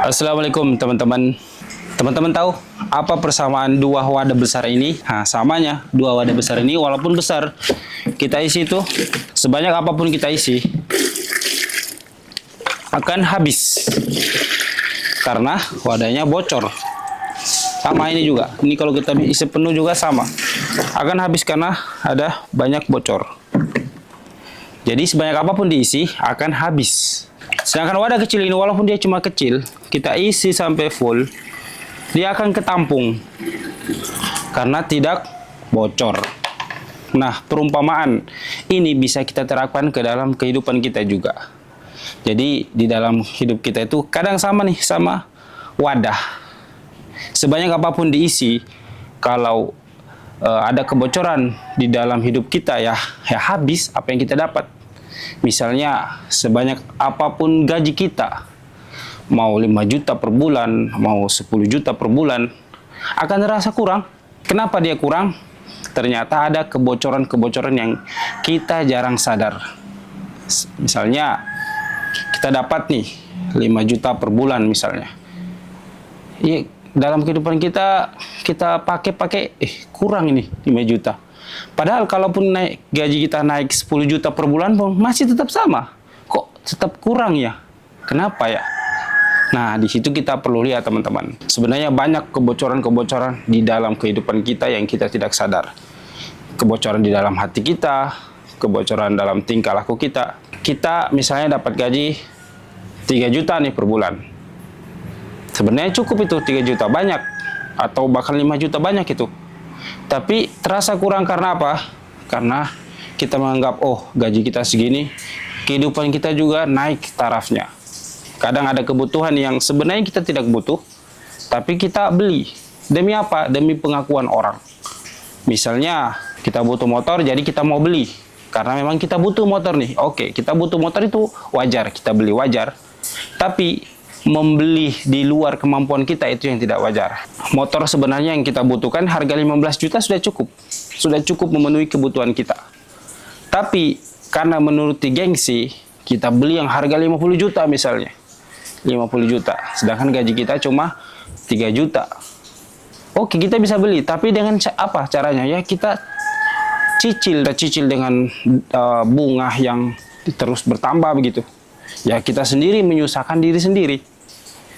Assalamualaikum teman-teman. Teman-teman tahu apa persamaan dua wadah besar ini? Nah, samanya dua wadah besar ini walaupun besar, kita isi itu sebanyak apapun kita isi akan habis karena wadahnya bocor. Sama ini juga. Ini kalau kita isi penuh juga sama. Akan habis karena ada banyak bocor. Jadi sebanyak apapun diisi akan habis. Sedangkan wadah kecil ini walaupun dia cuma kecil, kita isi sampai full, dia akan ketampung karena tidak bocor. Nah, perumpamaan ini bisa kita terapkan ke dalam kehidupan kita juga. Jadi di dalam hidup kita itu kadang sama nih, sama wadah. Sebanyak apapun diisi, kalau ada kebocoran di dalam hidup kita ya habis apa yang kita dapat. Misalnya sebanyak apapun gaji kita, mau 5 juta per bulan, mau 10 juta per bulan, akan terasa kurang. Kenapa dia kurang? Ternyata ada kebocoran-kebocoran yang kita jarang sadar. Misalnya kita dapat nih 5 juta per bulan misalnya. Ya, dalam kehidupan kita pakai kurang ini 5 juta. Padahal kalaupun gaji kita naik 10 juta per bulan pun masih tetap sama. Kok tetap kurang ya? Kenapa ya? Nah, di situ kita perlu lihat teman-teman. Sebenarnya banyak kebocoran-kebocoran di dalam kehidupan kita yang kita tidak sadar. Kebocoran di dalam hati kita, kebocoran dalam tingkah laku kita. Kita misalnya dapat gaji 3 juta nih per bulan. Sebenarnya cukup itu 3 juta, banyak. Atau bahkan 5 juta banyak itu. Tapi terasa kurang karena apa? Karena kita menganggap, oh gaji kita segini, kehidupan kita juga naik tarafnya. Kadang ada kebutuhan yang sebenarnya kita tidak butuh, tapi kita beli. Demi apa? Demi pengakuan orang. Misalnya kita butuh motor, jadi kita mau beli. Karena memang kita butuh motor nih. Oke, kita butuh motor itu wajar, kita beli wajar. Tapi membeli di luar kemampuan kita itu yang tidak wajar. Motor sebenarnya yang kita butuhkan harga 15 juta sudah cukup. Sudah cukup memenuhi kebutuhan kita. Tapi karena menuruti gengsi, kita beli yang harga 50 juta misalnya. 50 juta. Sedangkan gaji kita cuma 3 juta. Oke, kita bisa beli. Tapi dengan apa caranya? Ya kita cicil dengan bunga yang terus bertambah begitu. Ya kita sendiri menyusahkan diri sendiri.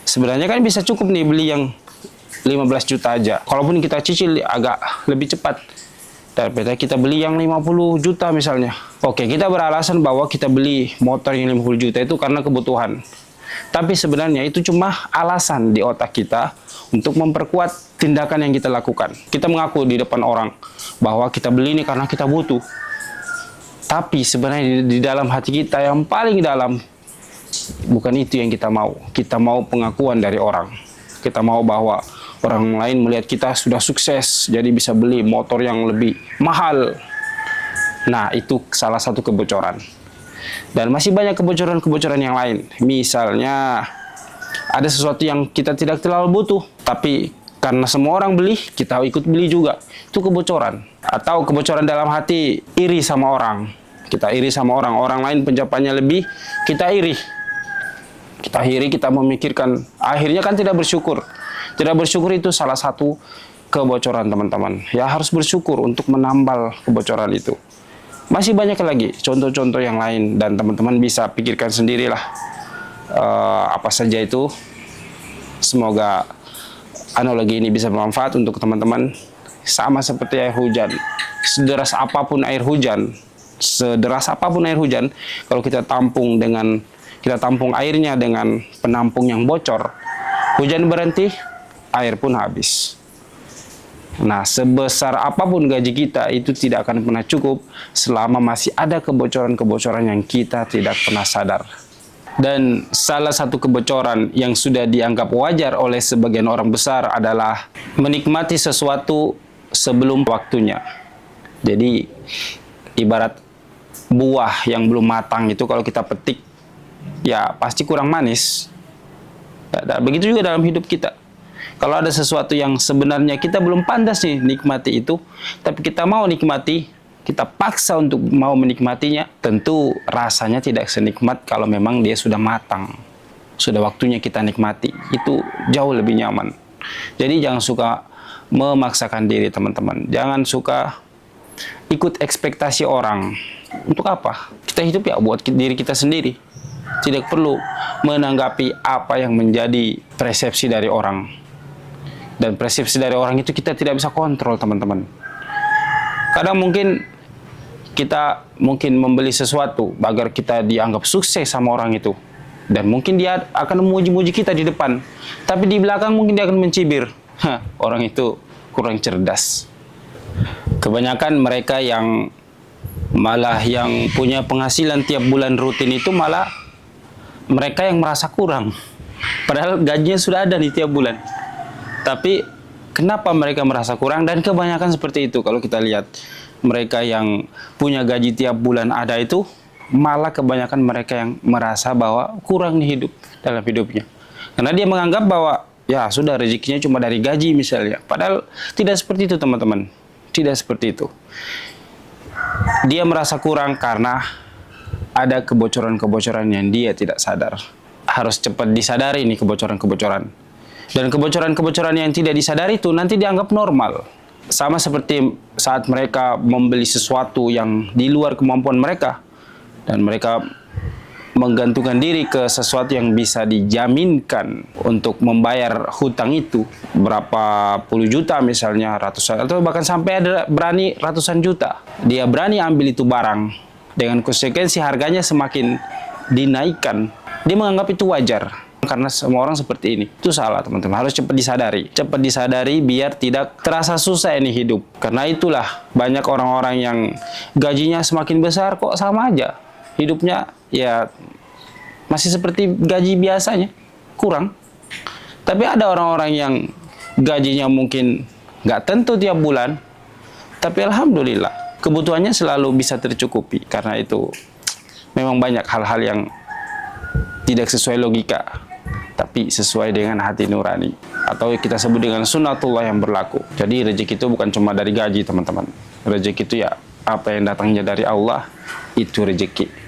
Sebenarnya kan bisa cukup nih beli yang 15 juta aja. Kalaupun kita cicil agak lebih cepat daripada kita beli yang 50 juta misalnya. Oke, kita beralasan bahwa kita beli motor yang 50 juta itu karena kebutuhan. Tapi sebenarnya itu cuma alasan di otak kita untuk memperkuat tindakan yang kita lakukan. Kita mengaku di depan orang bahwa kita beli ini karena kita butuh. Tapi sebenarnya di dalam hati kita yang paling dalam, bukan itu yang kita mau. Kita mau pengakuan dari orang. Kita mau bahwa orang lain melihat kita sudah sukses, jadi bisa beli motor yang lebih mahal. Nah, itu salah satu kebocoran. Dan masih banyak kebocoran-kebocoran yang lain. Misalnya, ada sesuatu yang kita tidak terlalu butuh, tapi karena semua orang beli, kita ikut beli juga. Itu kebocoran. Atau kebocoran dalam hati, iri sama orang. Kita iri sama orang. Orang lain pencapaiannya lebih, kita iri. Kita memikirkan, akhirnya kan tidak bersyukur. Tidak bersyukur itu salah satu kebocoran teman-teman. Ya harus bersyukur untuk menambal kebocoran itu. Masih banyak lagi contoh-contoh yang lain dan teman-teman bisa pikirkan sendirilah apa saja itu. Semoga analogi ini bisa bermanfaat untuk teman-teman. Sama seperti air hujan. Sederas apapun air hujan, kalau kita tampung airnya dengan penampung yang bocor, hujan berhenti, air pun habis. Nah, sebesar apapun gaji kita itu tidak akan pernah cukup selama masih ada kebocoran-kebocoran yang kita tidak pernah sadar. Dan salah satu kebocoran yang sudah dianggap wajar oleh sebagian orang besar adalah menikmati sesuatu sebelum waktunya. Jadi, ibarat buah yang belum matang itu kalau kita petik, ya pasti kurang manis. Begitu juga dalam hidup kita. Kalau ada sesuatu yang sebenarnya kita belum pantas nih nikmati itu, tapi kita mau nikmati, kita paksa untuk mau menikmatinya, tentu rasanya tidak senikmat kalau memang dia sudah matang. sudah waktunya kita nikmati. Itu jauh lebih nyaman. Jadi jangan suka memaksakan diri teman-teman. Jangan suka ikut ekspektasi orang. Untuk apa? Kita hidup ya buat diri kita sendiri. Tidak perlu menanggapi apa yang menjadi persepsi dari orang. Dan persepsi dari orang itu kita tidak bisa kontrol teman-teman. Kadang mungkin kita membeli sesuatu agar kita dianggap sukses sama orang itu. Dan mungkin dia akan memuji-muji kita di depan. Tapi di belakang mungkin dia akan mencibir. Orang itu kurang cerdas. Kebanyakan mereka yang malah yang punya penghasilan tiap bulan rutin itu malah mereka yang merasa kurang. Padahal gajinya sudah ada di tiap bulan. Tapi kenapa mereka merasa kurang? Dan kebanyakan seperti itu kalau kita lihat. Mereka yang punya gaji tiap bulan ada itu, malah kebanyakan mereka yang merasa bahwa kurang nih hidup dalam hidupnya. Karena dia menganggap bahwa ya sudah rezekinya cuma dari gaji misalnya. Padahal tidak seperti itu teman-teman. Tidak seperti itu. Dia merasa kurang karena ada kebocoran-kebocoran yang dia tidak sadar. Harus cepat disadari nih kebocoran-kebocoran. Dan kebocoran-kebocoran yang tidak disadari itu nanti dianggap normal. Sama seperti saat mereka membeli sesuatu yang di luar kemampuan mereka. Dan mereka menggantungkan diri ke sesuatu yang bisa dijaminkan untuk membayar hutang itu. Berapa puluh juta misalnya, ratusan, atau bahkan sampai ada berani ratusan juta. Dia berani ambil itu barang. Dengan konsekuensi harganya semakin dinaikkan. Dia menganggap itu wajar. Karena semua orang seperti ini. Itu salah teman-teman. Harus cepat disadari. Cepat disadari biar tidak terasa susah ini hidup. Karena itulah banyak orang-orang yang gajinya semakin besar kok sama aja. Hidupnya ya masih seperti gaji biasanya. Kurang. Tapi ada orang-orang yang gajinya mungkin nggak tentu tiap bulan. Tapi alhamdulillah kebutuhannya selalu bisa tercukupi. Karena itu memang banyak hal-hal yang tidak sesuai logika. Tapi sesuai dengan hati nurani. Atau kita sebut dengan sunnatullah yang berlaku. Jadi rezeki itu bukan cuma dari gaji teman-teman. Rezeki itu ya apa yang datangnya dari Allah, itu rezeki.